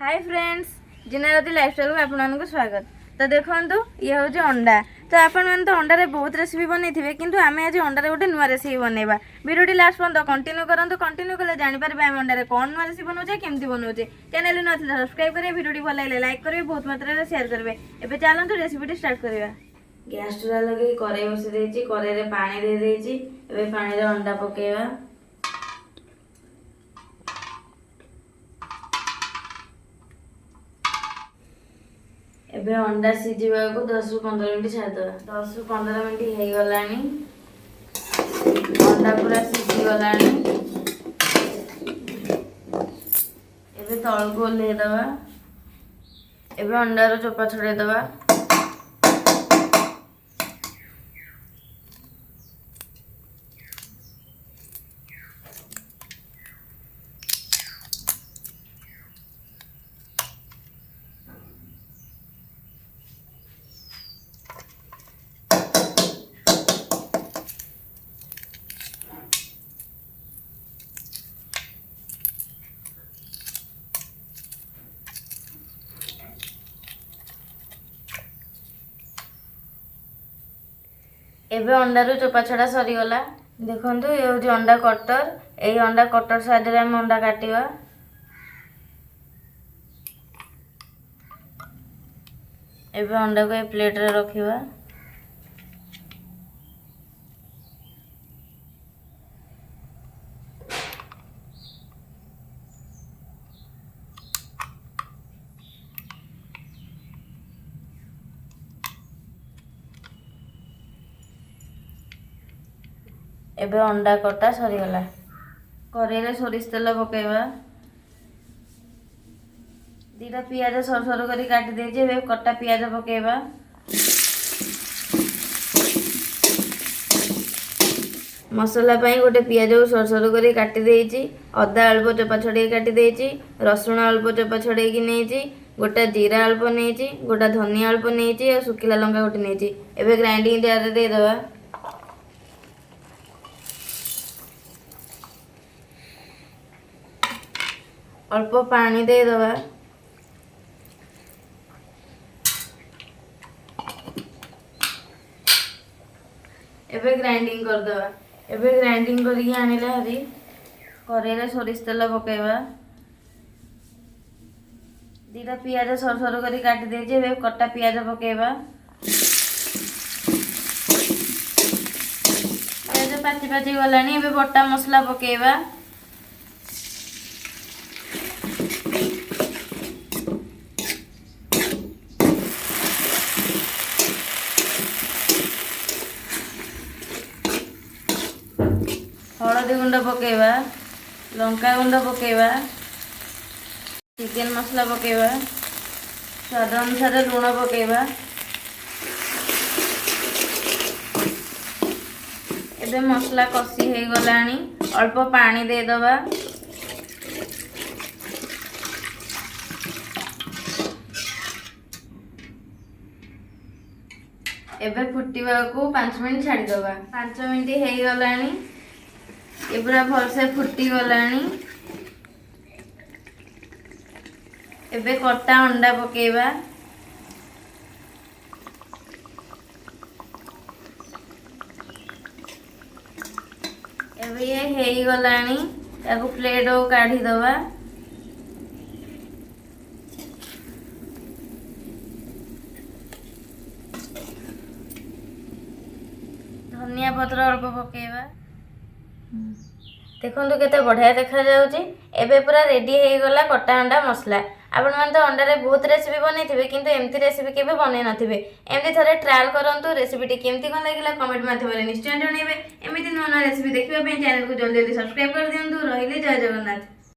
Hi friends, जीनारती lifestyle को आपको स्वागत। तो देखो ये हूँ अंडा। तो आपण मैंने तो अंडारे बहुत रेसिपी बनई किंतु आम आज अंडारे गोटे नुआ रेसिपी बनवा। वीडियो लास्ट पर्यंत कंटिन्यू करूँ। कंटिन्यू कले जापर आम अंडारे कौन नुआ रेसिपी बनाऊे केमती बनाऊे। चैनल न सब्सक्राइब करेंगे, वीडियो भल लगे लाइक करेंगे, बहुत मात्रा में शेयर करेंगे। एबे चलते रेसिपी स्टार्ट करवा। गैस चूल्हा लगे कड़े बसई कड़े पानी दे देती। पानी अंडा पकेवा। एबे अंडा सीझा को 10 रु 15 मिनट छाड़दे। 10 रु 15 मिनट हो गलानी। अंडा पूरा सीझी गलानी। एबे तल को ले दवा। एबे अंडा रो चोपा छड़े दवा। एबे अंडार चोपा छड़ा सरीगला। देखु ये हूँ अंडा कटर। यही अंडा कटर साइड में अंडा काटिवा। एबे अंडा को प्लेट रे रखिवा। एबे अंडा कटा सरीगला। कड़े सोरिष तेल पकेवा। दीटा पियाज सर सर कर काटी देजे। कटा पियाज पकेवा। मसला पाई गोटे पियाज को सर सर कर काटी देजी। अदा अल्प चोपा छड़े काटी देजी। रसुण अल्प चोपा छड़े नहीं। गोटा जीरा अल्प नहीं। गोटा धनिया अल्प नहीं और सुखिला लंका गोटे नहीं। एबे ग्राइंडिंग जार दे दवा। अल्प पानी दे दवा। एबे ग्राइंडिंग कर दवा। एबे ग्राइंडिंग करके आनिले हरी कड़े सोरिष तेल पकेवा। दीटा पियाज सर सर कर काटी देजे। कटा पियाज पकेवा। पियाज पाची पाची गलानी। एबे बटा मसला पकेवा। हलदी गुंड पकेवा। लंका गुंड पकेवा। चिकेन मसला पकेवा। स्वाद अनुसार लुण पकेवा। एबे मसला कषी हो गलानी। अल्प पानी दे दवा। एबे फुटिवा को 5 मिनट छाड़ी दवा। 5 मिनट हो गलानी। ये पूरा भल से फुटी गलानी। एबे कटा अंडा पकेवा। एबे ये हेई गलानी। ताको प्लेट को काढ़ी दवा। धनिया पत्र अल्प पकेवा। देखो केते बढ़िया देखा जाउची। एबे पूरा रेडी हो गला कटा अंडा मसला। आपण मन तो अंडा बहुत रेसिपी बनई किंतु एमती रेसिपी केबे बनै नथिबे। एमती थरे ट्रायल करंतु। रेसिपी टी केमती कोन लागिला कमेंट माध्यम रे निश्चय जणाइबे। एमती नुआ नुआ रेसिपी देखिबा पे चैनल को जल्दी जल्दी सब्सक्राइब कर दियंतु। रहिले जय जगन्नाथ।